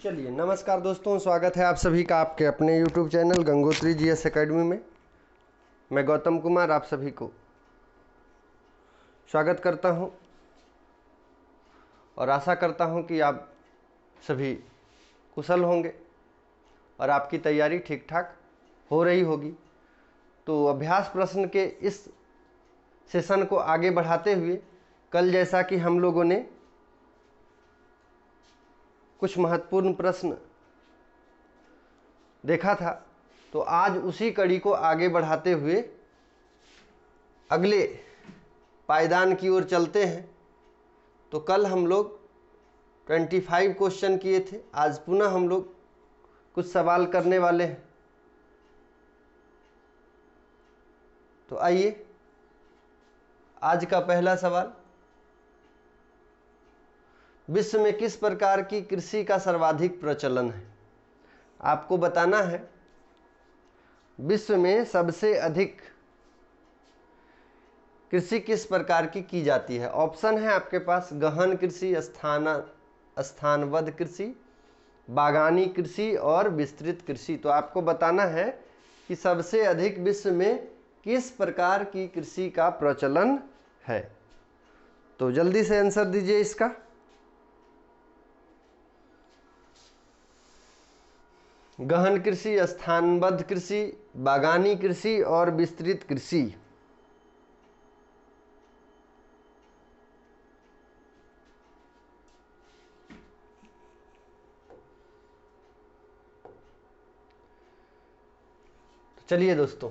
चलिए, नमस्कार दोस्तों, स्वागत है आप सभी का आपके अपने YouTube channel Gangotri GS academy में। मैं गौतम कुमार आप सभी को स्वागत करता हूं और आशा करता हूं कि आप सभी कुशल होंगे और आपकी तैयारी ठीक ठाक हो रही होगी। तो अभ्यास प्रश्न के इस सेशन को आगे बढ़ाते हुए कल जैसा कि हम लोगों ने कुछ महत्वपूर्ण प्रश्न देखा था, तो आज उसी कड़ी को आगे बढ़ाते हुए अगले पायदान की ओर चलते हैं। तो कल हम लोग 25 क्वेश्चन किए थे, आज पुनः हम लोग कुछ सवाल करने वाले हैं। तो आइए, आज का पहला सवाल, विश्व में किस प्रकार की कृषि का सर्वाधिक प्रचलन है? आपको बताना है विश्व में सबसे अधिक कृषि किस प्रकार की जाती है। ऑप्शन है आपके पास गहन कृषि, स्थानबद्ध कृषि, बागानी कृषि और विस्तृत कृषि। तो आपको बताना है कि सबसे अधिक विश्व में किस प्रकार की कृषि का प्रचलन है। तो जल्दी से आंसर दीजिए इसका। गहन कृषि, स्थानबद्ध कृषि, बागानी कृषि और विस्तृत कृषि। चलिए दोस्तों,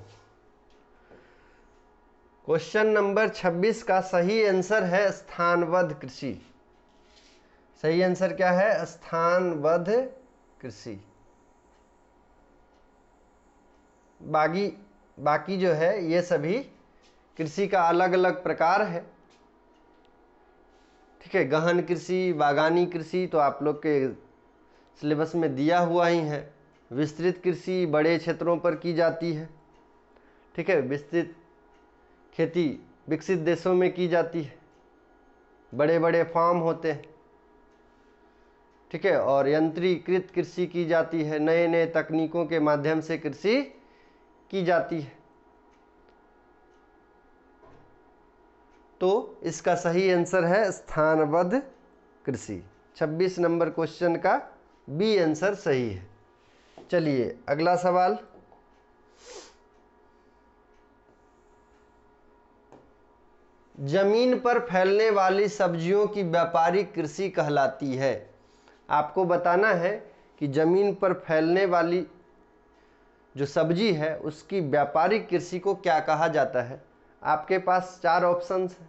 क्वेश्चन नंबर 26 का सही आंसर है स्थानबद्ध कृषि। सही आंसर क्या है? स्थानबद्ध कृषि। बाकी जो है ये सभी कृषि का अलग अलग प्रकार है। ठीक है, गहन कृषि, बागानी कृषि तो आप लोग के सिलेबस में दिया हुआ ही है। विस्तृत कृषि बड़े क्षेत्रों पर की जाती है। ठीक है, विस्तृत खेती विकसित देशों में की जाती है, बड़े बड़े फार्म होते हैं। ठीक है, और यंत्रीकृत कृषि की जाती है, नए नए तकनीकों के माध्यम से कृषि की जाती है। तो इसका सही आंसर है स्थानबद्ध कृषि। 26 नंबर क्वेश्चन का बी आंसर सही है। चलिए अगला सवाल, जमीन पर फैलने वाली सब्जियों की व्यापारिक कृषि कहलाती है। आपको बताना है कि जमीन पर फैलने वाली जो सब्जी है उसकी व्यापारिक कृषि को क्या कहा जाता है। आपके पास 4 ऑप्शंस हैं।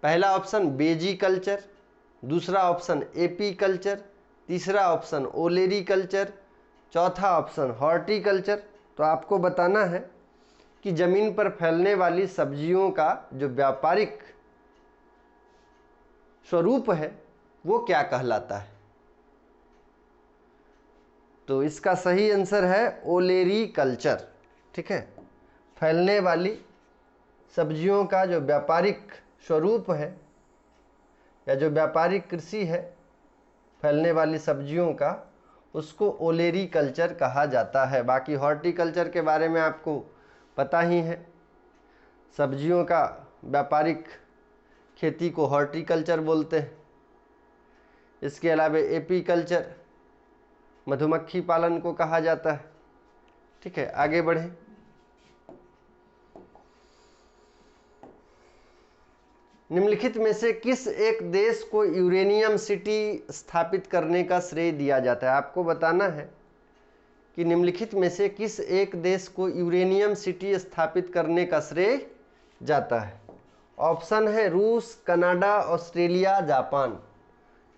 पहला ऑप्शन बेजी कल्चर, दूसरा ऑप्शन एपी कल्चर, तीसरा ऑप्शन ओलेरी कल्चर, चौथा ऑप्शन हॉर्टिकल्चर। तो आपको बताना है कि जमीन पर फैलने वाली सब्जियों का जो व्यापारिक स्वरूप है वो क्या कहलाता है। तो इसका सही आंसर है ओलेरी कल्चर। ठीक है, फैलने वाली सब्जियों का जो व्यापारिक स्वरूप है या जो व्यापारिक कृषि है फैलने वाली सब्जियों का, उसको ओलेरी कल्चर कहा जाता है। बाकी हॉर्टिकल्चर के बारे में आपको पता ही है, सब्जियों का व्यापारिक खेती को हॉर्टिकल्चर बोलते हैं। इसके अलावा एपी कल्चर मधुमक्खी पालन को कहा जाता है। ठीक है, आगे बढ़ें। निम्नलिखित में से किस एक देश को यूरेनियम सिटी स्थापित करने का श्रेय दिया जाता है। आपको बताना है कि निम्नलिखित में से किस एक देश को यूरेनियम सिटी स्थापित करने का श्रेय जाता है। ऑप्शन है रूस, Canada, Australia, Japan.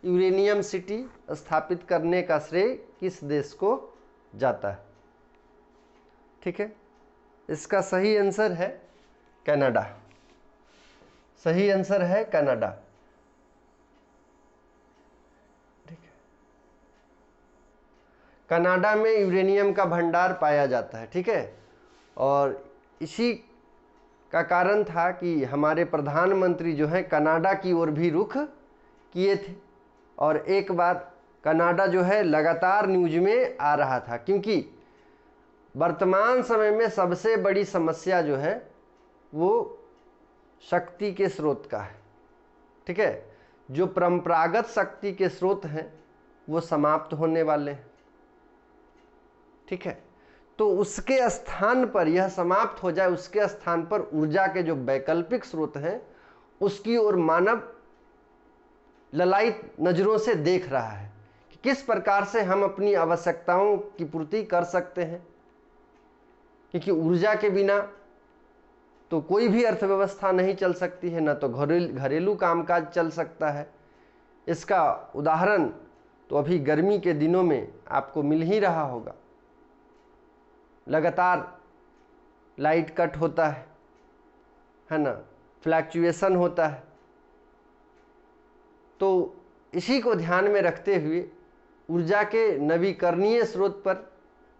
Uranium city स्थापित करने का श्रेय किस देश को जाता है? ठीक है, इसका सही आंसर है कनाडा। सही आंसर है कनाडा। ठीक है, कनाडा में यूरेनियम का भंडार पाया जाता है। ठीक है, और इसी का कारण था कि हमारे प्रधानमंत्री जो है कनाडा की ओर भी रुख किए थे और एक बार कनाडा जो है लगातार न्यूज में आ रहा था, क्योंकि वर्तमान समय में सबसे बड़ी समस्या जो है वो शक्ति के स्रोत का है। ठीक है, जो परंपरागत शक्ति के स्रोत हैं वो समाप्त होने वाले हैं। ठीक है, तो उसके स्थान पर, यह समाप्त हो जाए, उसके स्थान पर ऊर्जा के जो वैकल्पिक स्रोत हैं उसकी ओर मानव ललायित नजरों से देख रहा है कि किस प्रकार से हम अपनी आवश्यकताओं की पूर्ति कर सकते हैं, क्योंकि ऊर्जा के बिना तो कोई भी अर्थव्यवस्था नहीं चल सकती है, न तो घरेलू कामकाज चल सकता है। इसका उदाहरण तो अभी गर्मी के दिनों में आपको मिल ही रहा होगा। लगातार लाइट कट होता है ना, फ्लैक्चुएशन होता है। तो इसी को ध्यान में रखते हुए ऊर्जा के नवीकरणीय स्रोत पर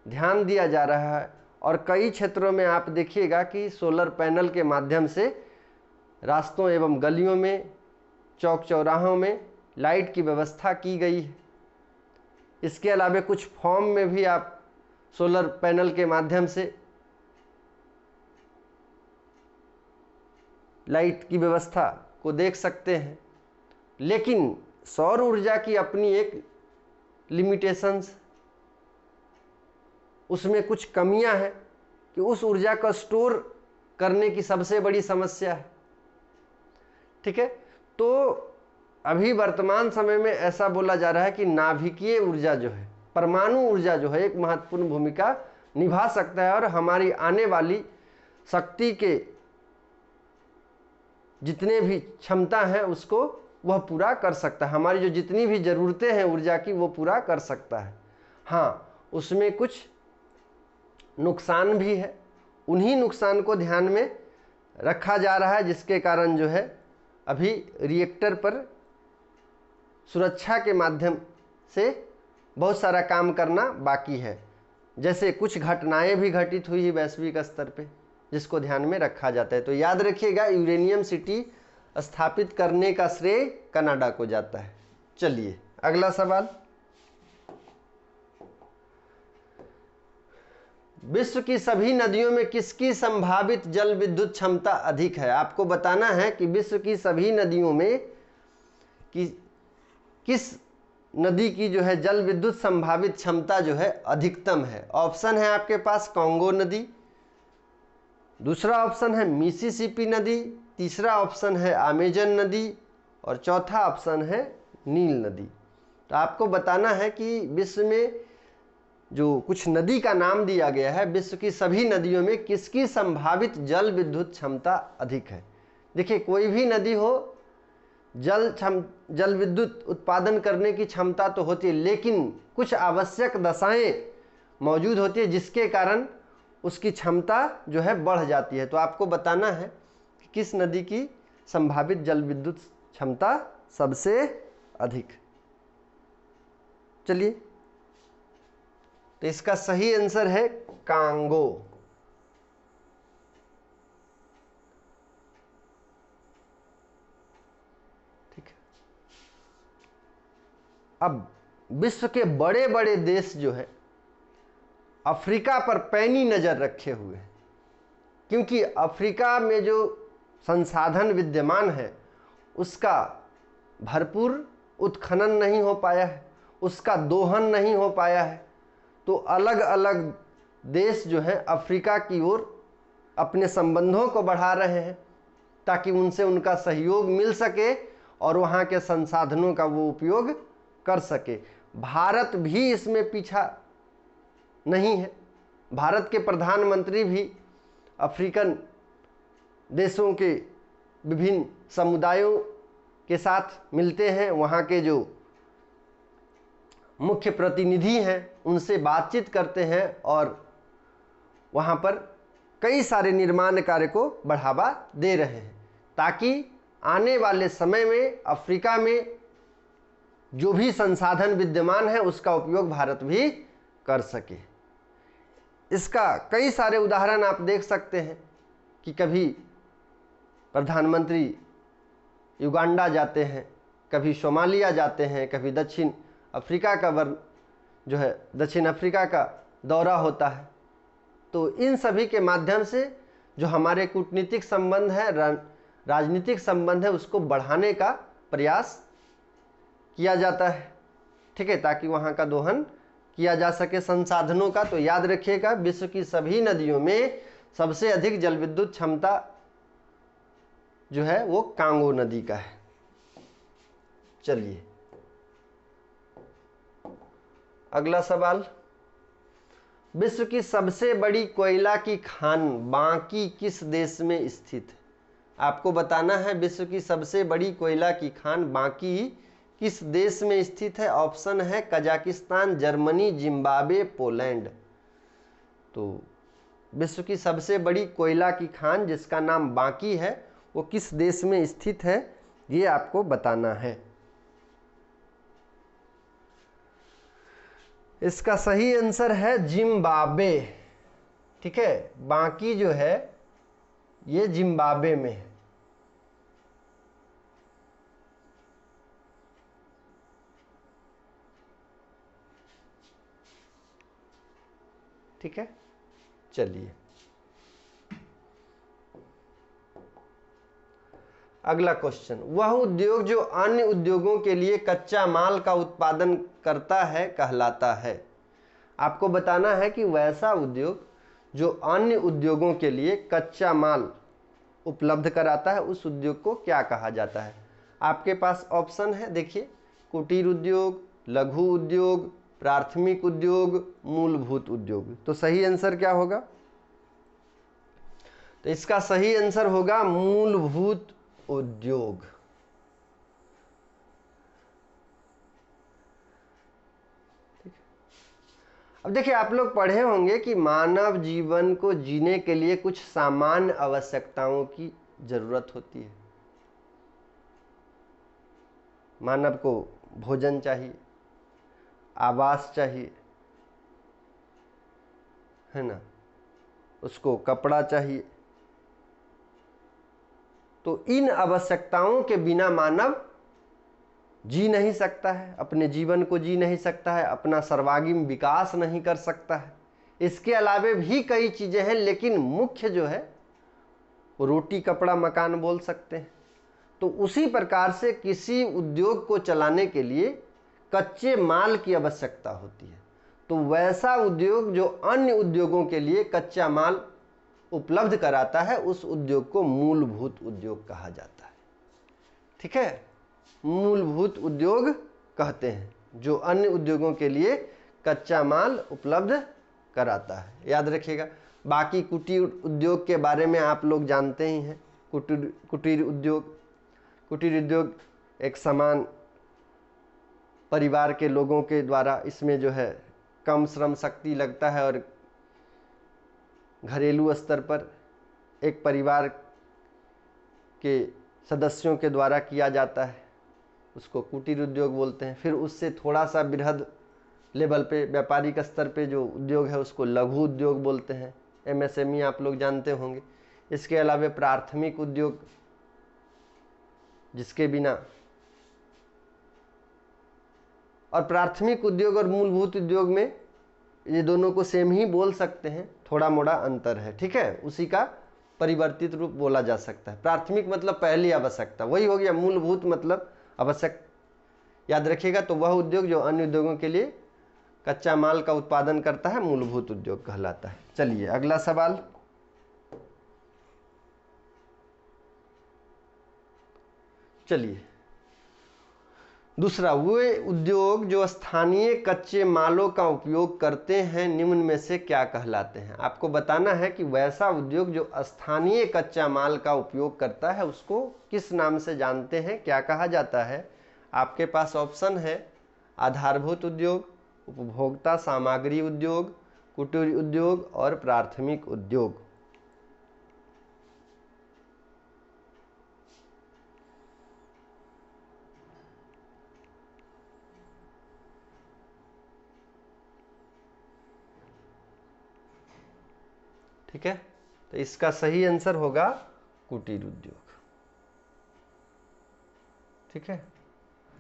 ध्यान दिया जा रहा है, और कई क्षेत्रों में आप देखिएगा कि सोलर पैनल के माध्यम से रास्तों एवं गलियों में, चौक चौराहों में लाइट की व्यवस्था की गई है। इसके अलावा कुछ फॉर्म में भी आप सोलर पैनल के माध्यम से लाइट की व्यवस्था को देख सकते हैं। लेकिन सौर ऊर्जा की अपनी एक लिमिटेशंस, उसमें कुछ कमियां हैं कि उस ऊर्जा को स्टोर करने की सबसे बड़ी समस्या है। ठीक है, तो अभी वर्तमान समय में ऐसा बोला जा रहा है कि नाभिकीय ऊर्जा जो है, परमाणु ऊर्जा जो है, एक महत्वपूर्ण भूमिका निभा सकता है और हमारी आने वाली शक्ति के जितने भी क्षमता हैं उसको वह पूरा कर सकता है। हमारी जो जितनी भी ज़रूरतें हैं ऊर्जा की वो पूरा कर सकता है। हाँ, उसमें कुछ नुकसान भी है, उन्हीं नुकसान को ध्यान में रखा जा रहा है, जिसके कारण जो है अभी रिएक्टर पर सुरक्षा के माध्यम से बहुत सारा काम करना बाकी है। जैसे कुछ घटनाएं भी घटित हुई वैश्विक स्तर पे, जिसको ध्यान में रखा जाता है। तो याद रखिएगा, यूरेनियम सिटी स्थापित करने का श्रेय कनाडा को जाता है। चलिए अगला सवाल, विश्व की सभी नदियों में किसकी संभावित जल विद्युत क्षमता अधिक है? आपको बताना है कि विश्व की सभी नदियों में किस नदी की जो है जल विद्युत संभावित क्षमता जो है अधिकतम है। ऑप्शन है आपके पास कांगो नदी, दूसरा ऑप्शन है मिसिसिपी नदी, तीसरा ऑप्शन है अमेजन नदी और चौथा ऑप्शन है नील नदी। तो आपको बताना है कि विश्व में जो कुछ नदी का नाम दिया गया है, विश्व की सभी नदियों में किसकी संभावित जल विद्युत क्षमता अधिक है। देखिए, कोई भी नदी हो, जल विद्युत उत्पादन करने की क्षमता तो होती है, लेकिन कुछ आवश्यक दशाएं मौजूद होती है जिसके कारण उसकी क्षमता जो है बढ़ जाती है। तो आपको बताना है कि किस नदी की संभावित जल विद्युत क्षमता सबसे अधिक। चलिए, तो इसका सही आंसर है कांगो। ठीक है, अब विश्व के बड़े बड़े देश जो है अफ्रीका पर पैनी नजर रखे हुए हैं, क्योंकि अफ्रीका में जो संसाधन विद्यमान है उसका भरपूर उत्खनन नहीं हो पाया है, उसका दोहन नहीं हो पाया है। तो अलग अलग देश जो हैं अफ्रीका की ओर अपने संबंधों को बढ़ा रहे हैं ताकि उनसे उनका सहयोग मिल सके और वहाँ के संसाधनों का वो उपयोग कर सके। भारत भी इसमें पीछा नहीं है। भारत के प्रधानमंत्री भी अफ्रीकन देशों के विभिन्न समुदायों के साथ मिलते हैं, वहाँ के जो मुख्य प्रतिनिधि हैं उनसे बातचीत करते हैं और वहाँ पर कई सारे निर्माण कार्य को बढ़ावा दे रहे हैं ताकि आने वाले समय में अफ्रीका में जो भी संसाधन विद्यमान है उसका उपयोग भारत भी कर सके। इसका कई सारे उदाहरण आप देख सकते हैं कि कभी प्रधानमंत्री युगांडा जाते हैं, कभी सोमालिया जाते हैं, कभी दक्षिण अफ्रीका का जो है दक्षिण अफ्रीका का दौरा होता है। तो इन सभी के माध्यम से जो हमारे कूटनीतिक संबंध है, राजनीतिक संबंध है, उसको बढ़ाने का प्रयास किया जाता है, ठीक है, ताकि वहाँ का दोहन किया जा सके संसाधनों का। तो याद रखिएगा, विश्व की सभी नदियों में सबसे अधिक जल विद्युत क्षमता जो है वो कांगो नदी का है। चलिए अगला सवाल, विश्व की सबसे बड़ी कोयला की खान बांकी किस देश में स्थित है? आपको बताना है विश्व की सबसे बड़ी कोयला की खान बांकी किस देश में स्थित है। ऑप्शन है कजाकिस्तान, जर्मनी, जिम्बाब्वे, पोलैंड। तो विश्व की सबसे बड़ी कोयला की खान जिसका नाम बांकी है वो किस देश में स्थित है, ये आपको बताना है। इसका सही आंसर है जिम्बाब्वे, ठीक है। बांकी जो है ये जिम्बाब्वे में है। ठीक है, चलिए अगला क्वेश्चन, वह उद्योग जो अन्य उद्योगों के लिए कच्चा माल का उत्पादन करता है कहलाता है। आपको बताना है कि वैसा उद्योग जो अन्य उद्योगों के लिए कच्चा माल उपलब्ध कराता है उस उद्योग को क्या कहा जाता है। आपके पास ऑप्शन है, देखिए, कुटीर उद्योग, लघु उद्योग, प्राथमिक उद्योग, मूलभूत उद्योग। तो सही आंसर क्या होगा? तो इसका सही आंसर होगा मूलभूत उद्योग। अब देखिए, आप लोग पढ़े होंगे कि मानव जीवन को जीने के लिए कुछ सामान्य आवश्यकताओं की जरूरत होती है। मानव को भोजन चाहिए, आवास चाहिए, है ना, उसको कपड़ा चाहिए। तो इन आवश्यकताओं के बिना मानव जी नहीं सकता है, अपने जीवन को जी नहीं सकता है, अपना सर्वांगीण विकास नहीं कर सकता है। इसके अलावे भी कई चीजें हैं, लेकिन मुख्य जो है वो रोटी, कपड़ा, मकान बोल सकते हैं। तो उसी प्रकार से किसी उद्योग को चलाने के लिए कच्चे माल की आवश्यकता होती है। तो वैसा उद्योग जो अन्य उद्योगों के लिए कच्चा माल उपलब्ध कराता है उस उद्योग को मूलभूत उद्योग कहा जाता है। ठीक है, मूलभूत उद्योग कहते हैं जो अन्य उद्योगों के लिए कच्चा माल उपलब्ध कराता है। याद रखिएगा। बाकी कुटीर उद्योग के बारे में आप लोग जानते ही हैं। कुटीर उद्योग एक समान परिवार के लोगों के द्वारा, इसमें जो है कम श्रम शक्ति लगता है और घरेलू स्तर पर एक परिवार के सदस्यों के द्वारा किया जाता है, उसको कुटीर उद्योग बोलते हैं। फिर उससे थोड़ा सा बृहद लेवल पे, व्यापारिक स्तर पे जो उद्योग है उसको लघु उद्योग बोलते हैं। एमएसएमई आप लोग जानते होंगे। इसके अलावा प्राथमिक उद्योग, जिसके बिना, और प्राथमिक उद्योग और मूलभूत उद्योग में ये दोनों को सेम ही बोल सकते हैं, थोड़ा मोड़ा अंतर है। ठीक है, उसी का परिवर्तित रूप बोला जा सकता है। प्राथमिक मतलब पहली आवश्यकता, वही हो गया। मूलभूत मतलब आवश्यक। याद रखिएगा। तो वह उद्योग जो अन्य उद्योगों के लिए कच्चा माल का उत्पादन करता है मूलभूत उद्योग कहलाता है। चलिए अगला सवाल, चलिए दूसरा, वे उद्योग जो स्थानीय कच्चे मालों का उपयोग करते हैं निम्न में से क्या कहलाते हैं। आपको बताना है कि वैसा उद्योग जो स्थानीय कच्चा माल का उपयोग करता है उसको किस नाम से जानते हैं, क्या कहा जाता है। आपके पास ऑप्शन है आधारभूत उद्योग, उपभोक्ता सामग्री उद्योग, कुटीर उद्योग और प्राथमिक उद्योग। ठीक है, तो इसका सही आंसर होगा कुटीर उद्योग। ठीक है,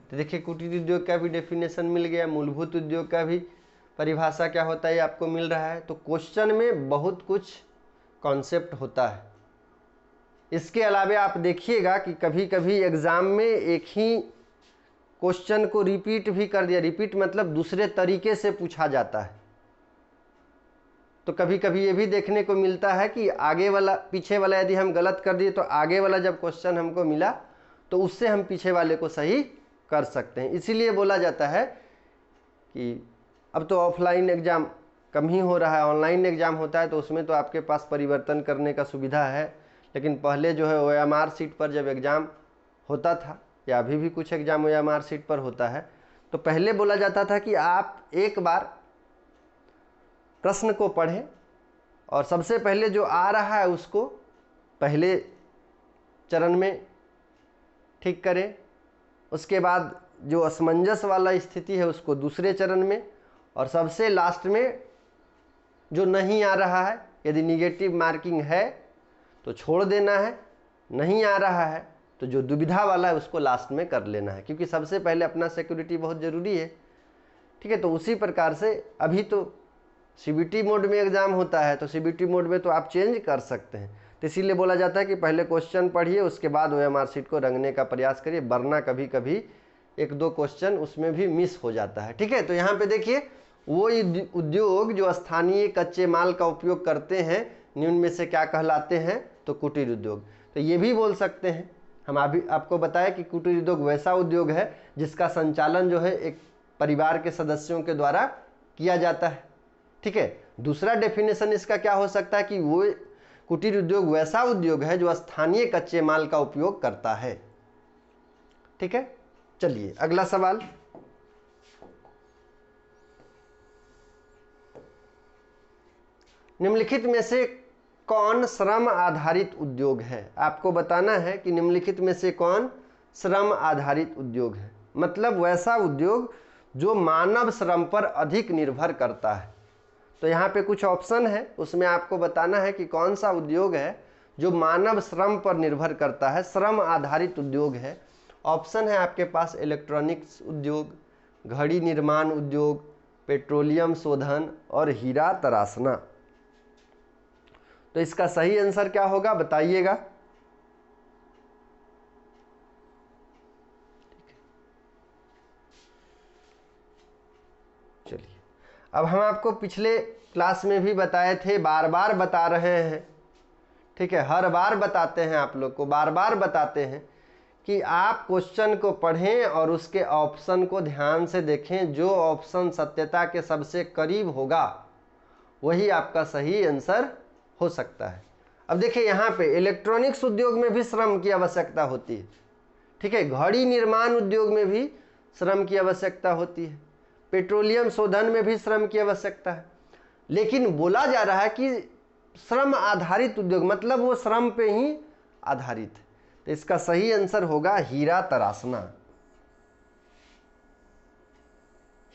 तो देखिए कुटीर उद्योग का भी डेफिनेशन मिल गया, मूलभूत उद्योग का भी परिभाषा क्या होता है ये आपको मिल रहा है। तो क्वेश्चन में बहुत कुछ कॉन्सेप्ट होता है। इसके अलावा आप देखिएगा कि कभी कभी एग्जाम में एक ही क्वेश्चन को रिपीट भी कर दिया, रिपीट मतलब दूसरे तरीके से पूछा जाता है। तो कभी कभी ये भी देखने को मिलता है कि आगे वाला पीछे वाला यदि हम गलत कर दिए तो आगे वाला जब क्वेश्चन हमको मिला तो उससे हम पीछे वाले को सही कर सकते हैं। इसीलिए बोला जाता है कि अब तो ऑफलाइन एग्ज़ाम कम ही हो रहा है, ऑनलाइन एग्ज़ाम होता है तो उसमें तो आपके पास परिवर्तन करने का सुविधा है, लेकिन पहले जो है OMR सीट पर जब एग्ज़ाम होता था, या अभी भी कुछ एग्ज़ाम OMR सीट पर होता है, तो पहले बोला जाता था कि आप एक बार प्रश्न को पढ़ें और सबसे पहले जो आ रहा है उसको पहले चरण में ठीक करें, उसके बाद जो असमंजस वाला स्थिति है उसको दूसरे चरण में, और सबसे लास्ट में जो नहीं आ रहा है, यदि निगेटिव मार्किंग है तो छोड़ देना है, नहीं आ रहा है तो जो दुविधा वाला है उसको लास्ट में कर लेना है, क्योंकि सबसे पहले अपना सिक्योरिटी बहुत ज़रूरी है। ठीक है, तो उसी प्रकार से अभी तो CBT मोड में एग्ज़ाम होता है, तो CBT मोड में तो आप चेंज कर सकते हैं। तो इसीलिए बोला जाता है कि पहले क्वेश्चन पढ़िए, उसके बाद OMR सीट को रंगने का प्रयास करिए, वरना कभी कभी एक दो क्वेश्चन उसमें भी मिस हो जाता है। ठीक है, तो यहाँ पे देखिए वो उद्योग जो स्थानीय कच्चे माल का उपयोग करते हैं निम्न में से क्या कहलाते हैं, तो कुटीर उद्योग। तो ये भी बोल सकते हैं, हम अभी आपको बताया कि कुटीर उद्योग वैसा उद्योग है जिसका संचालन जो है एक परिवार के सदस्यों के द्वारा किया जाता है। ठीक है, दूसरा डेफिनेशन इसका क्या हो सकता है कि वो कुटीर उद्योग वैसा उद्योग है जो स्थानीय कच्चे माल का उपयोग करता है। ठीक है, चलिए अगला सवाल। निम्नलिखित में से कौन श्रम आधारित उद्योग है? आपको बताना है कि निम्नलिखित में से कौन श्रम आधारित उद्योग है, मतलब वैसा उद्योग जो मानव श्रम पर अधिक निर्भर करता है। तो यहाँ पे कुछ ऑप्शन है, उसमें आपको बताना है कि कौन सा उद्योग है जो मानव श्रम पर निर्भर करता है, श्रम आधारित उद्योग है। ऑप्शन है आपके पास इलेक्ट्रॉनिक्स उद्योग, घड़ी निर्माण उद्योग, पेट्रोलियम शोधन और हीरा तराशना। तो इसका सही आंसर क्या होगा बताइएगा। चलिए, अब हम आपको पिछले क्लास में भी बताए थे, बार बार बता रहे हैं। ठीक है, हर बार बताते हैं, आप लोग को बार बार बताते हैं कि आप क्वेश्चन को पढ़ें और उसके ऑप्शन को ध्यान से देखें। जो ऑप्शन सत्यता के सबसे करीब होगा वही आपका सही आंसर हो सकता है। अब देखिए यहाँ पे इलेक्ट्रॉनिक्स उद्योग में भी श्रम की आवश्यकता होती है। ठीक है, घड़ी निर्माण उद्योग में भी श्रम की आवश्यकता होती है, पेट्रोलियम शोधन में भी श्रम की आवश्यकता है, लेकिन बोला जा रहा है कि श्रम आधारित उद्योग, मतलब वो श्रम पे ही आधारित है। तो इसका सही आंसर होगा हीरा तराशना।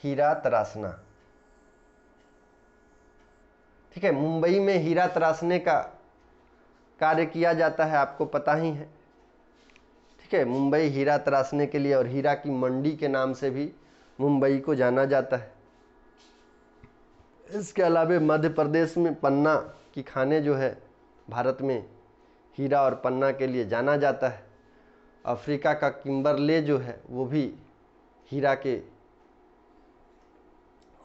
हीरा तराशना। ठीक है, मुंबई में हीरा तराशने का कार्य किया जाता है, आपको पता ही है। ठीक है, मुंबई हीरा तराशने के लिए और हीरा की मंडी के नाम से भी मुंबई को जाना जाता है। इसके अलावा मध्य प्रदेश में पन्ना की खाने जो है भारत में हीरा और पन्ना के लिए जाना जाता है। अफ्रीका का किम्बरले जो है वो भी हीरा के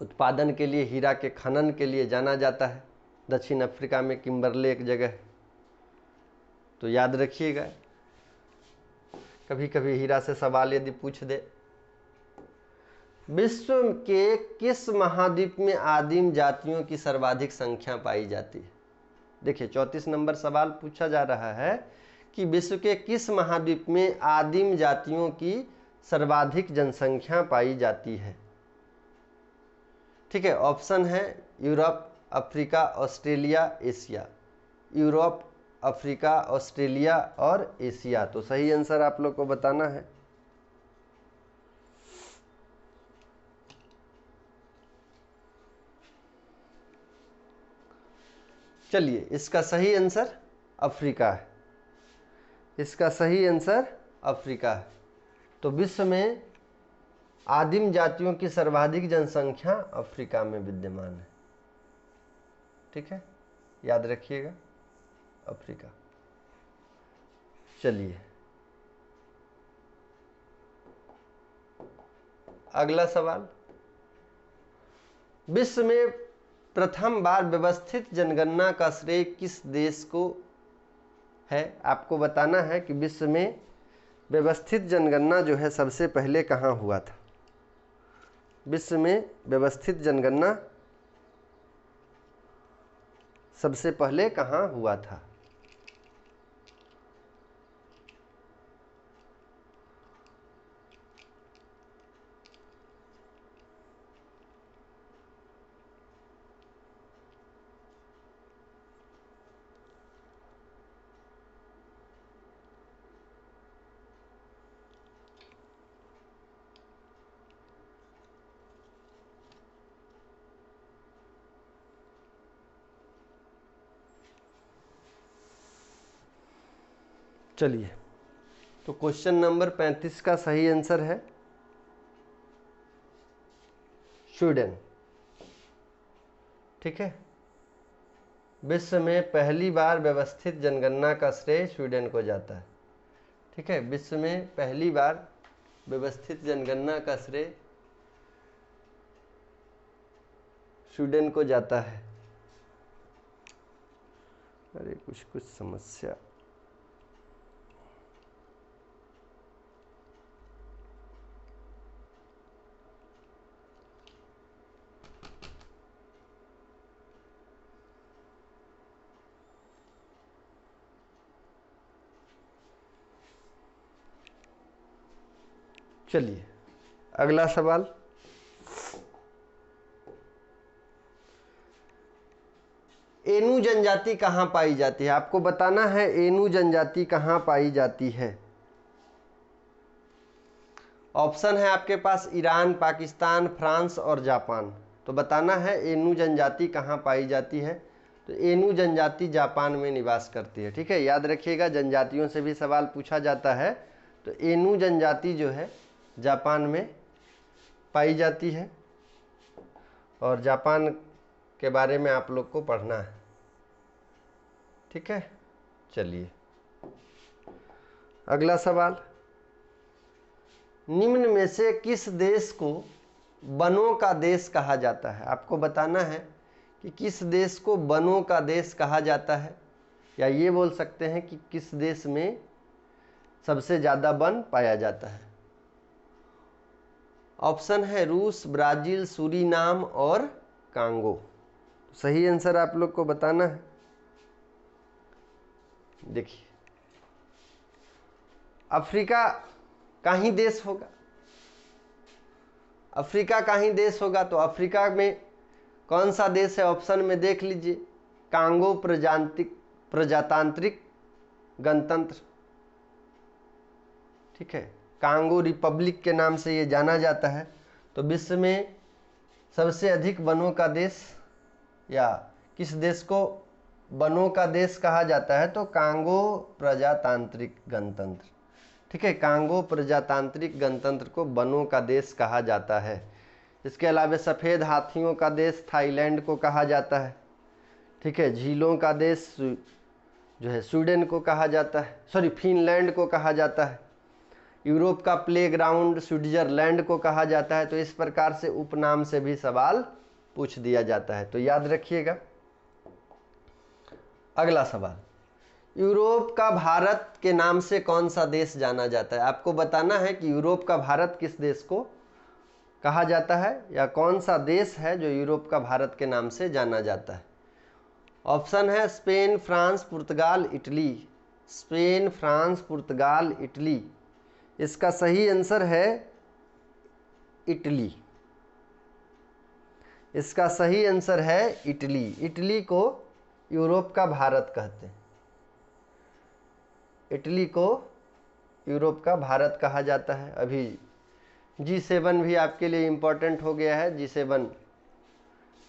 उत्पादन के लिए, हीरा के खनन के लिए जाना जाता है। दक्षिण अफ्रीका में किम्बरले एक जगह है, तो याद रखिएगा। कभी कभी हीरा से सवाल यदि पूछ दे, विश्व के किस महाद्वीप में आदिम जातियों की सर्वाधिक संख्या पाई जाती है? देखिए 34 नंबर सवाल पूछा जा रहा है कि विश्व के किस महाद्वीप में आदिम जातियों की सर्वाधिक जनसंख्या पाई जाती है? ठीक है, ऑप्शन है Europe, Africa, Australia, Asia. Europe, Africa, Australia और एशिया। तो सही आंसर आप लोग को बताना है। चलिए, इसका सही आंसर अफ्रीका है। इसका सही आंसर अफ्रीका है। तो विश्व में आदिम जातियों की सर्वाधिक जनसंख्या अफ्रीका में विद्यमान है। ठीक है, याद रखिएगा, अफ्रीका। चलिए अगला सवाल, विश्व में प्रथम बार व्यवस्थित जनगणना का श्रेय किस देश को है? आपको बताना है कि विश्व में व्यवस्थित जनगणना जो है सबसे पहले कहाँ हुआ था। विश्व में व्यवस्थित जनगणना सबसे पहले कहाँ हुआ था? चलिए, तो क्वेश्चन नंबर 35 का सही आंसर है स्वीडन। ठीक है, विश्व में पहली बार व्यवस्थित जनगणना का श्रेय स्वीडन को जाता है। ठीक है, विश्व में पहली बार व्यवस्थित जनगणना का श्रेय स्वीडन को जाता है। अरे कुछ समस्या, चलिए अगला सवाल, एनु जनजाति कहाँ पाई जाती है? आपको बताना है एनु जनजाति कहाँ पाई जाती है। ऑप्शन है आपके पास ईरान, पाकिस्तान, फ्रांस और जापान। तो बताना है एनु जनजाति कहाँ पाई जाती है। तो एनु जनजाति जापान में निवास करती है। ठीक है, याद रखिएगा, जनजातियों से भी सवाल पूछा जाता है। तो एनु जनजाति जो है जापान में पाई जाती है और जापान के बारे में आप लोग को पढ़ना है। ठीक है, चलिए अगला सवाल, निम्न में से किस देश को वनों का देश कहा जाता है? आपको बताना है कि किस देश को वनों का देश कहा जाता है, या ये बोल सकते हैं कि किस देश में सबसे ज़्यादा वन पाया जाता है। ऑप्शन है रूस, ब्राज़ील, सूरीनाम और कांगो। सही आंसर आप लोग को बताना है। देखिए, अफ्रीका का ही देश होगा, अफ्रीका का ही देश होगा। तो अफ्रीका में कौन सा देश है? ऑप्शन में देख लीजिए, कांगो प्रजातांत्रिक गणतंत्र। ठीक है, कांगो रिपब्लिक के नाम से ये जाना जाता है। तो विश्व में सबसे अधिक वनों का देश, या किस देश को वनों का देश कहा जाता है? तो कांगो प्रजातांत्रिक गणतंत्र। ठीक है, कांगो प्रजातांत्रिक गणतंत्र को वनों का देश कहा जाता है। इसके अलावा सफ़ेद हाथियों का देश थाईलैंड को कहा जाता है। ठीक है, झीलों का देश जो है स्वीडन को कहा जाता है, सॉरी फिनलैंड को कहा जाता है। यूरोप का प्लेग्राउंड स्विट्जरलैंड को कहा जाता है। तो इस प्रकार से उपनाम से भी सवाल पूछ दिया जाता है, तो याद रखिएगा। अगला सवाल, यूरोप का भारत के नाम से कौन सा देश जाना जाता है? आपको बताना है कि यूरोप का भारत किस देश को कहा जाता है, या कौन सा देश है जो यूरोप का भारत के नाम से जाना जाता है। ऑप्शन है स्पेन, फ्रांस, पुर्तगाल, इटली। स्पेन, फ्रांस, पुर्तगाल, इटली। इसका सही आंसर है इटली। इसका सही आंसर है इटली। इटली को यूरोप का भारत कहते हैं। इटली को यूरोप का भारत कहा जाता है। अभी G7 भी आपके लिए इम्पोर्टेंट हो गया है। G7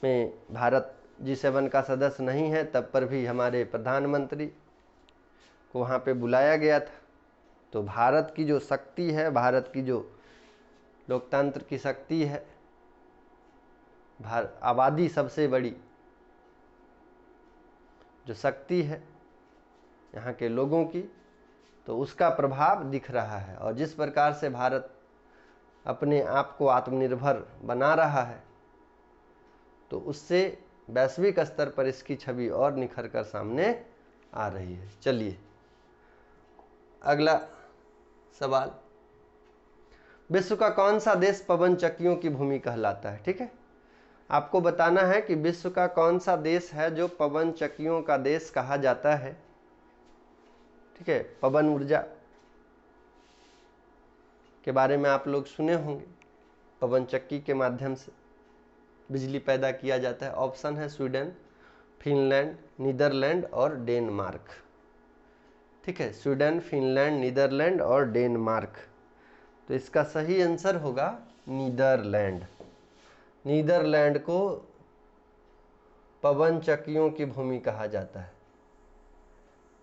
में भारत G7 का सदस्य नहीं है, तब पर भी हमारे प्रधानमंत्री को वहाँ पे बुलाया गया था। तो भारत की जो शक्ति है, भारत की जो लोकतंत्र की शक्ति है, आबादी सबसे बड़ी जो शक्ति है यहाँ के लोगों की, तो उसका प्रभाव दिख रहा है। और जिस प्रकार से भारत अपने आप को आत्मनिर्भर बना रहा है, तो उससे वैश्विक स्तर पर इसकी छवि और निखर कर सामने आ रही है। चलिए अगला सवाल, विश्व का कौन सा देश पवन चक्कियों की भूमि कहलाता है? ठीक है, आपको बताना है कि विश्व का कौन सा देश है जो पवन चक्कियों का देश कहा जाता है। ठीक है, पवन ऊर्जा के बारे में आप लोग सुने होंगे, पवन चक्की के माध्यम से बिजली पैदा किया जाता है। ऑप्शन है स्वीडन, फिनलैंड, नीदरलैंड और डेनमार्क। ठीक है, स्वीडन, फिनलैंड, नीदरलैंड और डेनमार्क। तो इसका सही आंसर होगा नीदरलैंड। नीदरलैंड को पवन चक्कियों की भूमि कहा जाता है।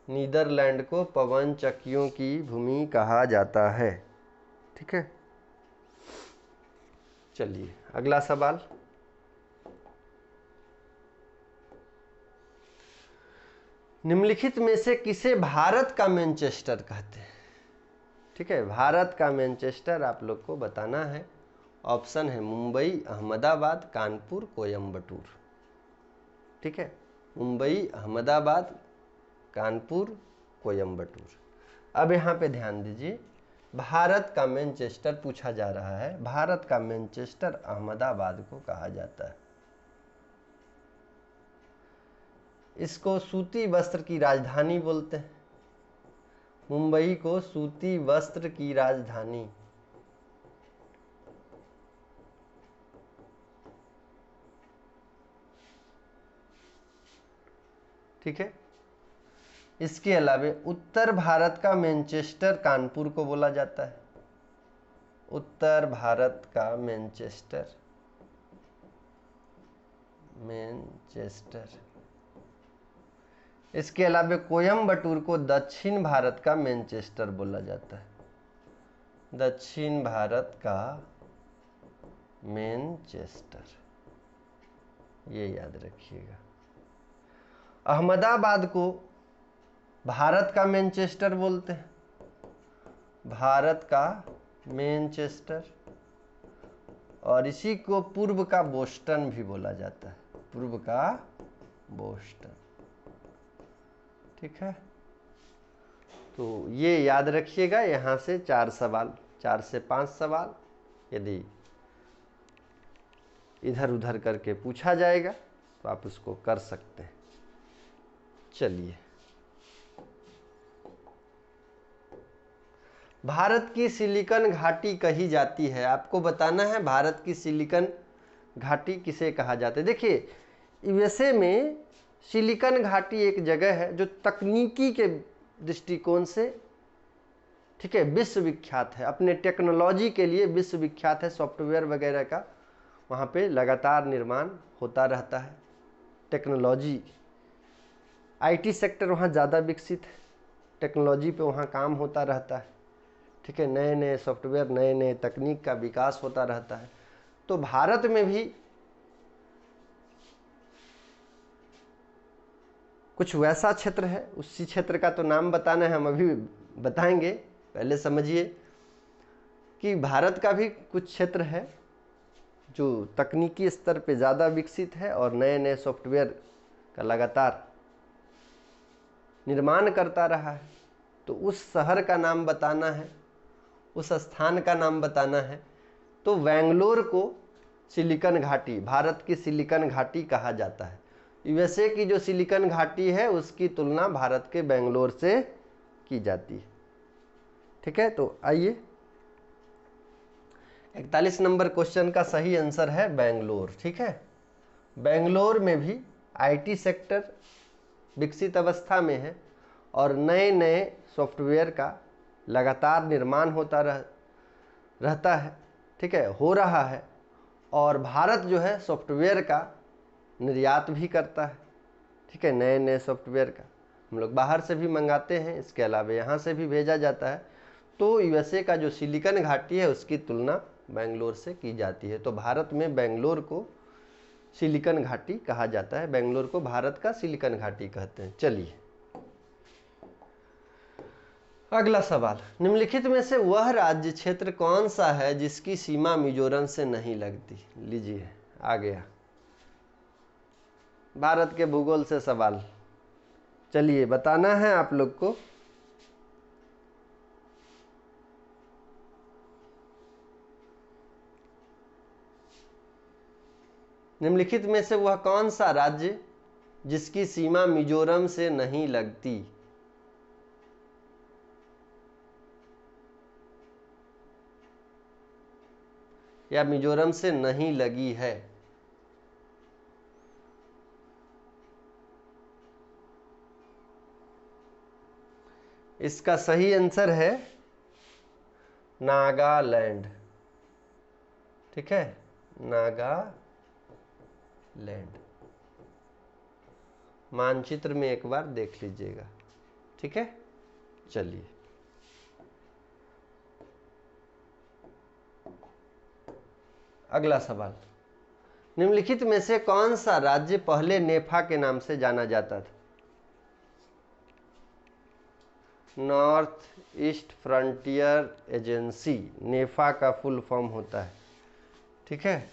नीदरलैंड को पवन चक्कियों की भूमि कहा जाता है। ठीक है, चलिए अगला सवाल, निम्नलिखित में से किसे भारत का मैनचेस्टर कहते हैं? ठीक है, भारत का मैनचेस्टर आप लोग को बताना है। ऑप्शन है मुंबई, अहमदाबाद, कानपुर, कोयम्बटूर। ठीक है, मुंबई, अहमदाबाद, कानपुर, कोयम्बटूर। अब यहाँ पे ध्यान दीजिए, भारत का मैनचेस्टर पूछा जा रहा है। भारत का मैनचेस्टर अहमदाबाद को कहा जाता है। इसको सूती वस्त्र की राजधानी बोलते हैं। मुंबई को सूती वस्त्र की राजधानी, ठीक है। इसके अलावा उत्तर भारत का मैनचेस्टर कानपुर को बोला जाता है। उत्तर भारत का मैनचेस्टर, इसके अलावा कोयम्बटूर को दक्षिण भारत का मैनचेस्टर बोला जाता है। दक्षिण भारत का मैनचेस्टर, ये याद रखिएगा। अहमदाबाद को भारत का मैनचेस्टर बोलते हैं, भारत का मैनचेस्टर। और इसी को पूर्व का बोस्टन भी बोला जाता है, पूर्व का बोस्टन। ठीक है, तो ये याद रखिएगा। यहाँ से 4 सवाल, 4 से 5 सवाल यदि इधर उधर करके पूछा जाएगा तो आप उसको कर सकते हैं। चलिए, भारत की सिलिकॉन घाटी कही जाती है। आपको बताना है भारत की सिलिकॉन घाटी किसे कहा जाता है। देखिए, यूएसए में सिलिकॉन घाटी एक जगह है जो तकनीकी के दृष्टिकोण से, ठीक है, विश्वविख्यात है। अपने टेक्नोलॉजी के लिए विश्वविख्यात है। सॉफ्टवेयर वगैरह का वहाँ पे लगातार निर्माण होता रहता है। टेक्नोलॉजी, आईटी सेक्टर वहाँ ज़्यादा विकसित है। टेक्नोलॉजी पे वहाँ काम होता रहता है। ठीक है, नए नए सॉफ्टवेयर, नए नए तकनीक का विकास होता रहता है। तो भारत में भी कुछ वैसा क्षेत्र है, उसी क्षेत्र का तो नाम बताना है, हम अभी बताएंगे। पहले समझिए कि भारत का भी कुछ क्षेत्र है जो तकनीकी स्तर पे ज़्यादा विकसित है और नए नए सॉफ्टवेयर का लगातार निर्माण करता रहा है। तो उस शहर का नाम बताना है, उस स्थान का नाम बताना है। तो बेंगलोर को सिलिकॉन घाटी, भारत की सिलिकॉन घाटी कहा जाता है। यूएसए की जो सिलिकॉन घाटी है उसकी तुलना भारत के बेंगलोर से की जाती है। ठीक है, तो आइए 41 नंबर क्वेश्चन का सही आंसर है बेंगलोर। ठीक है, बेंगलोर में भी आईटी सेक्टर विकसित अवस्था में है और नए नए सॉफ्टवेयर का लगातार निर्माण होता रहता है। ठीक है, हो रहा है। और भारत जो है सॉफ्टवेयर का निर्यात भी करता है। ठीक है, नए नए सॉफ्टवेयर का हम लोग बाहर से भी मंगाते हैं, इसके अलावा यहाँ से भी भेजा जाता है। तो यूएसए का जो सिलिकॉन घाटी है उसकी तुलना बेंगलोर से की जाती है। तो भारत में बेंगलोर को सिलिकॉन घाटी कहा जाता है, बेंगलोर को भारत का सिलिकॉन घाटी कहते हैं। चलिए अगला सवाल, निम्नलिखित में से वह राज्य क्षेत्र कौन सा है जिसकी सीमा मिजोरम से नहीं लगती? लीजिए आ गया भारत के भूगोल से सवाल। चलिए बताना है आप लोग को। निम्नलिखित में से वह कौन सा राज्य जिसकी सीमा मिजोरम से नहीं लगती? या मिजोरम से नहीं लगी है? इसका सही आंसर है नागालैंड। ठीक है, नागालैंड। मानचित्र में एक बार देख लीजिएगा। ठीक है, चलिए अगला सवाल, निम्नलिखित में से कौन सा राज्य पहले नेफा के नाम से जाना जाता था? नॉर्थ ईस्ट फ्रंटियर एजेंसी, नेफा का फुल फॉर्म होता है। ठीक है,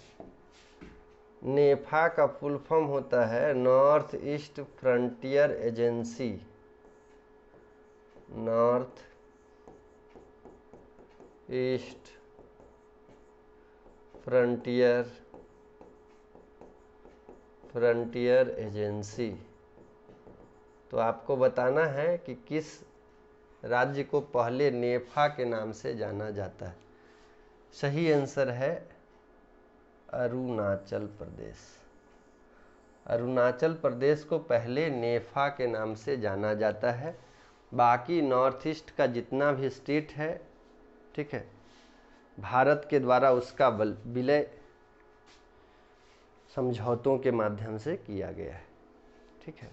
नेफा का फुल फॉर्म होता है north east frontier agency. North east frontier agency. तो आपको बताना है कि किस राज्य को पहले नेफा के नाम से जाना जाता है। सही आंसर है अरुणाचल प्रदेश। अरुणाचल प्रदेश को पहले नेफा के नाम से जाना जाता है। बाकी नॉर्थ ईस्ट का जितना भी स्टेट है, ठीक है, भारत के द्वारा उसका विलय समझौतों के माध्यम से किया गया है। ठीक है,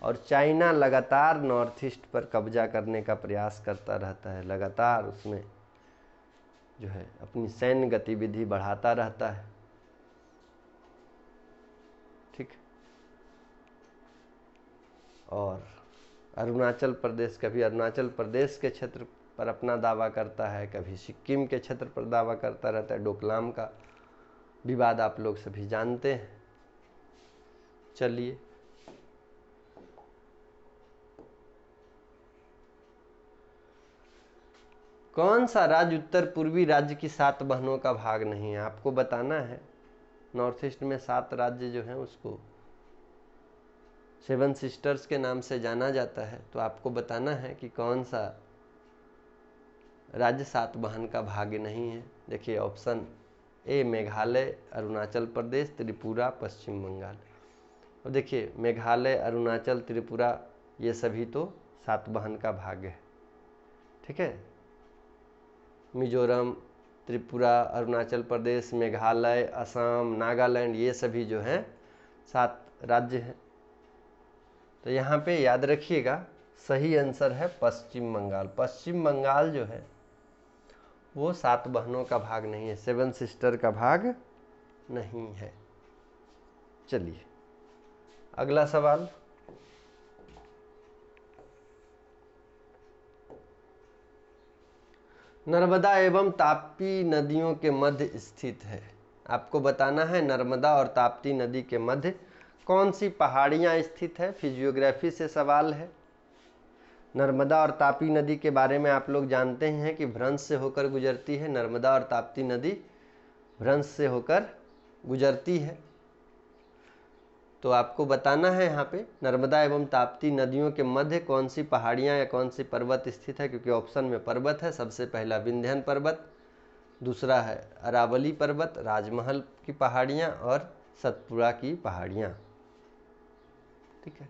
और चाइना लगातार नॉर्थ ईस्ट पर कब्जा करने का प्रयास करता रहता है, लगातार उसमें जो है अपनी सैन्य गतिविधि बढ़ाता रहता है। ठीक, और अरुणाचल प्रदेश कभी अरुणाचल प्रदेश के क्षेत्र पर अपना दावा करता है, कभी सिक्किम के क्षेत्र पर दावा करता रहता है। डोकलाम का विवाद आप लोग सभी जानते हैं। चलिए कौन सा राज्य उत्तर पूर्वी राज्य की 7 बहनों का भाग नहीं है? आपको बताना है। नॉर्थ ईस्ट में 7 राज्य जो हैं उसको 7 सिस्टर्स के नाम से जाना जाता है। तो आपको बताना है कि कौन सा राज्य 7 बहन का भाग नहीं है। देखिए ऑप्शन ए मेघालय, अरुणाचल प्रदेश, त्रिपुरा, पश्चिम बंगाल। और देखिए मेघालय, अरुणाचल, त्रिपुरा ये सभी तो 7 बहन का भाग है। ठीक है, मिजोरम, त्रिपुरा, अरुणाचल प्रदेश, मेघालय, असम, नागालैंड ये सभी जो हैं 7 राज्य हैं। तो यहाँ पे याद रखिएगा सही आंसर है पश्चिम बंगाल। पश्चिम बंगाल जो है वो 7 बहनों का भाग नहीं है, 7 सिस्टर का भाग नहीं है। चलिए अगला सवाल, नर्मदा एवं ताप्ती नदियों के मध्य स्थित है। आपको बताना है नर्मदा और ताप्ती नदी के मध्य कौन सी पहाड़ियाँ स्थित है। फिजियोग्राफी से सवाल है। नर्मदा और ताप्ती नदी के बारे में आप लोग जानते हैं कि भ्रंश से होकर गुजरती है। नर्मदा और ताप्ती नदी भ्रंश से होकर गुजरती है। तो आपको बताना है यहाँ पे नर्मदा एवं ताप्ती नदियों के मध्य कौन सी पहाड़ियाँ या कौन सी पर्वत स्थित है, क्योंकि ऑप्शन में पर्वत है। सबसे पहला विंध्यन पर्वत, दूसरा है अरावली पर्वत, राजमहल की पहाड़ियाँ और सतपुड़ा की पहाड़ियाँ। ठीक है,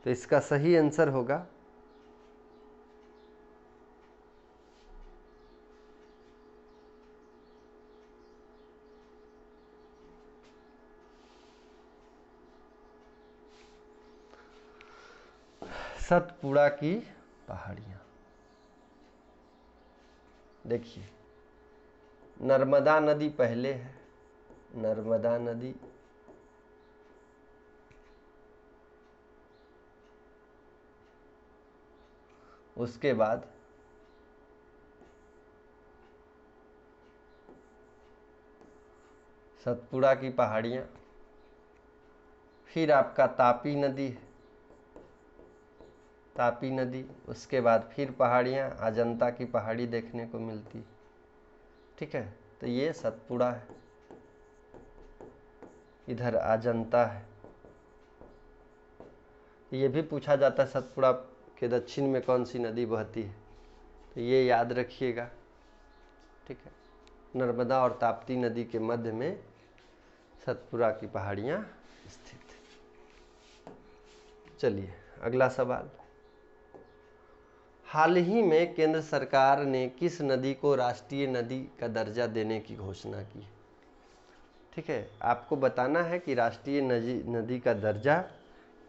तो इसका सही आंसर होगा सतपुड़ा की पहाड़ियाँ। देखिए, नर्मदा नदी पहले है, नर्मदा नदी, उसके बाद सतपुड़ा की पहाड़ियाँ, फिर आपका तापी नदी है, तापी नदी, उसके बाद फिर पहाड़ियाँ, अजंता की पहाड़ी देखने को मिलती, ठीक है। तो ये सतपुड़ा है, इधर अजंता है। ये भी पूछा जाता है सतपुड़ा के दक्षिण में कौन सी नदी बहती है, तो ये याद रखिएगा, ठीक है। नर्मदा और ताप्ती नदी के मध्य में सतपुड़ा की पहाड़ियाँ स्थित। चलिए अगला सवाल, हाल ही में केंद्र सरकार ने किस नदी को राष्ट्रीय नदी का दर्जा देने की घोषणा की, ठीक है। आपको बताना है कि राष्ट्रीय नदी का दर्जा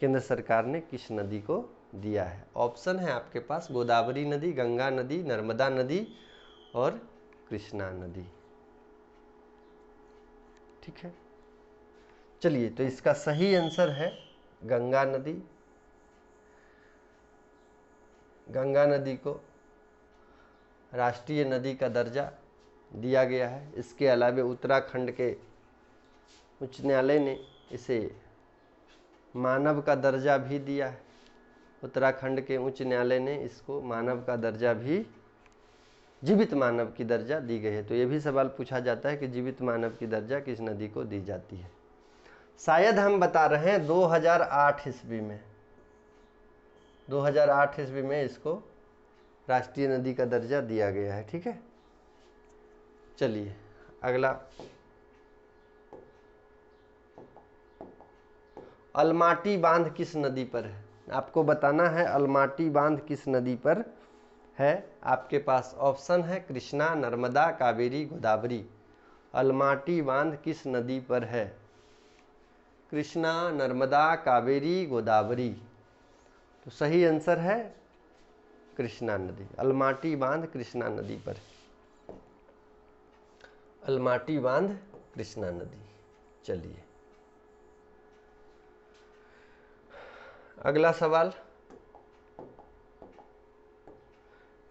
केंद्र सरकार ने किस नदी को दिया है। ऑप्शन है आपके पास गोदावरी नदी, गंगा नदी, नर्मदा नदी और कृष्णा नदी, ठीक है। चलिए, तो इसका सही आंसर है गंगा नदी। गंगा नदी को राष्ट्रीय नदी का दर्जा दिया गया है। इसके अलावा उत्तराखंड के उच्च न्यायालय ने इसे मानव का दर्जा भी दिया है। उत्तराखंड के उच्च न्यायालय ने इसको मानव का दर्जा भी, जीवित मानव की दर्जा दी गई है। तो ये भी सवाल पूछा जाता है कि जीवित मानव की दर्जा किस नदी को दी जाती है। शायद हम बता रहे हैं 2008 ईस्वी में, 2008 ईस्वी में इसको राष्ट्रीय नदी का दर्जा दिया गया है, ठीक है। चलिए अगला, अलमाटी बांध किस नदी पर है। आपको बताना है अलमाटी बांध किस नदी पर है। आपके पास ऑप्शन है कृष्णा, नर्मदा, कावेरी, गोदावरी। अलमाटी बांध किस नदी पर है, कृष्णा, नर्मदा, कावेरी, गोदावरी। तो सही आंसर है कृष्णा नदी। अलमाटी बांध कृष्णा नदी पर, अलमाटी बांध कृष्णा नदी। चलिए अगला सवाल,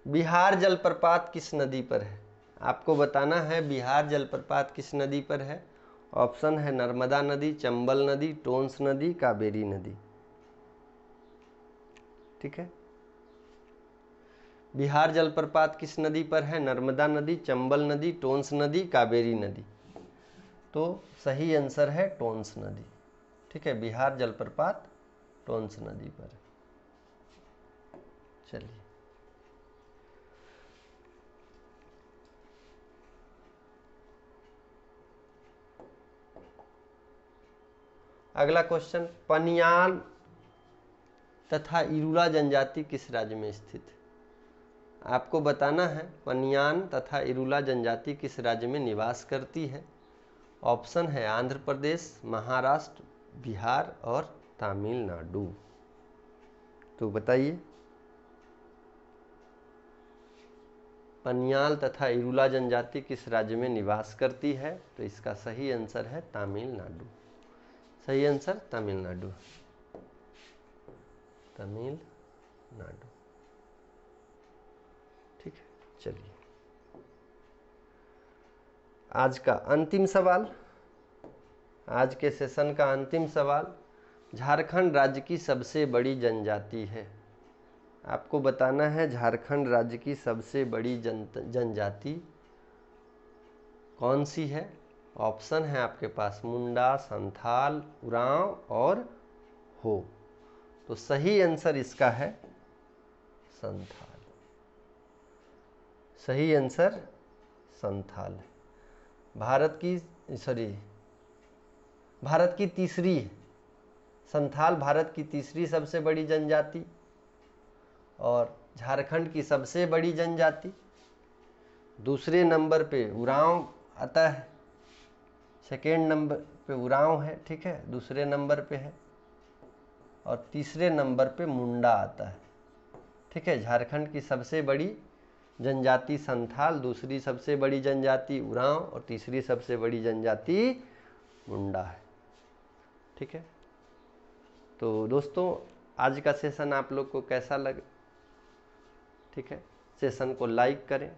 बिहार जलप्रपात किस नदी पर है। आपको बताना है बिहार जलप्रपात किस नदी पर है। ऑप्शन है नर्मदा नदी, चंबल नदी, टोंस नदी, कावेरी नदी, ठीक है। बिहार जलप्रपात किस नदी पर है, नर्मदा नदी, चंबल नदी, टोंस नदी, कावेरी नदी। तो सही आंसर है टोंस नदी, ठीक है। बिहार जलप्रपात टोंस नदी पर। चलिए अगला क्वेश्चन, पनियाल तथा इरूला जनजाति किस राज्य में स्थित है। आपको बताना है पनियान तथा इरूला जनजाति किस राज्य में निवास करती है। ऑप्शन है आंध्र प्रदेश, महाराष्ट्र, बिहार और तमिलनाडु। तो बताइए, पनियाल तथा इरूला जनजाति किस राज्य में निवास करती है। तो इसका सही आंसर है तमिलनाडु। सही आंसर तमिलनाडु, तमिलनाडु, ठीक है। चलिए आज का अंतिम सवाल, आज के सेशन का अंतिम सवाल, झारखंड राज्य की सबसे बड़ी जनजाति है। आपको बताना है झारखंड राज्य की सबसे बड़ी जनजाति कौन सी है। ऑप्शन है आपके पास मुंडा, संथाल, उरांव और हो। तो सही आंसर इसका है संथाल। सही आंसर संथाल है। भारत की तीसरी, संथाल भारत की तीसरी सबसे बड़ी जनजाति और झारखंड की सबसे बड़ी जनजाति। दूसरे नंबर पे उरांव आता है, सेकेंड नंबर पे उरांव है, ठीक है, दूसरे नंबर पे है। और तीसरे नंबर पे मुंडा आता है, ठीक है। झारखंड की सबसे बड़ी जनजाति संथाल, दूसरी सबसे बड़ी जनजाति उरांव और तीसरी सबसे बड़ी जनजाति मुंडा है। ठीक है, तो दोस्तों आज का सेशन आप लोग को कैसा लगे? ठीक है, सेशन को लाइक करें,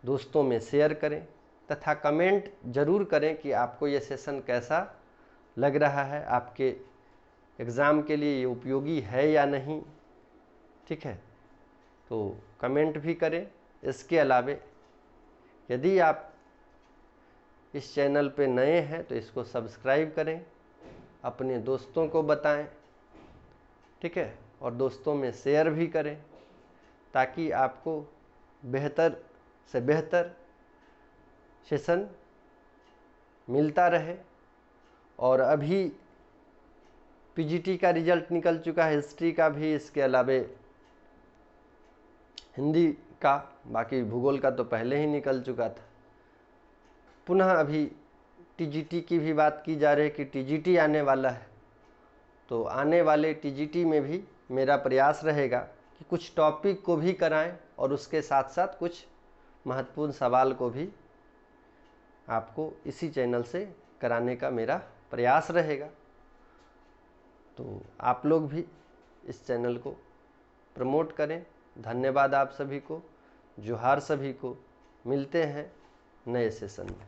दोस्तों में शेयर करें तथा कमेंट जरूर करें कि आपको ये सेशन कैसा लग रहा है, आपके एग्ज़ाम के लिए ये उपयोगी है या नहीं। ठीक है, तो कमेंट भी करें। इसके अलावे यदि आप इस चैनल पे नए हैं तो इसको सब्सक्राइब करें, अपने दोस्तों को बताएं। ठीक है, और दोस्तों में शेयर भी करें ताकि आपको बेहतर से बेहतर सेशन मिलता रहे। और अभी पीजीटी का रिजल्ट निकल चुका है, हिस्ट्री का भी, इसके अलावे हिंदी का, बाकी भूगोल का तो पहले ही निकल चुका था। पुनः अभी टीजीटी की भी बात की जा रही है कि टीजीटी आने वाला है, तो आने वाले टीजीटी में भी मेरा प्रयास रहेगा कि कुछ टॉपिक को भी कराएं और उसके साथ साथ कुछ महत्वपूर्ण सवाल को भी आपको इसी चैनल से कराने का मेरा प्रयास रहेगा। तो आप लोग भी इस चैनल को प्रमोट करें। धन्यवाद आप सभी को, जोहार सभी को। मिलते हैं नए सेशन में।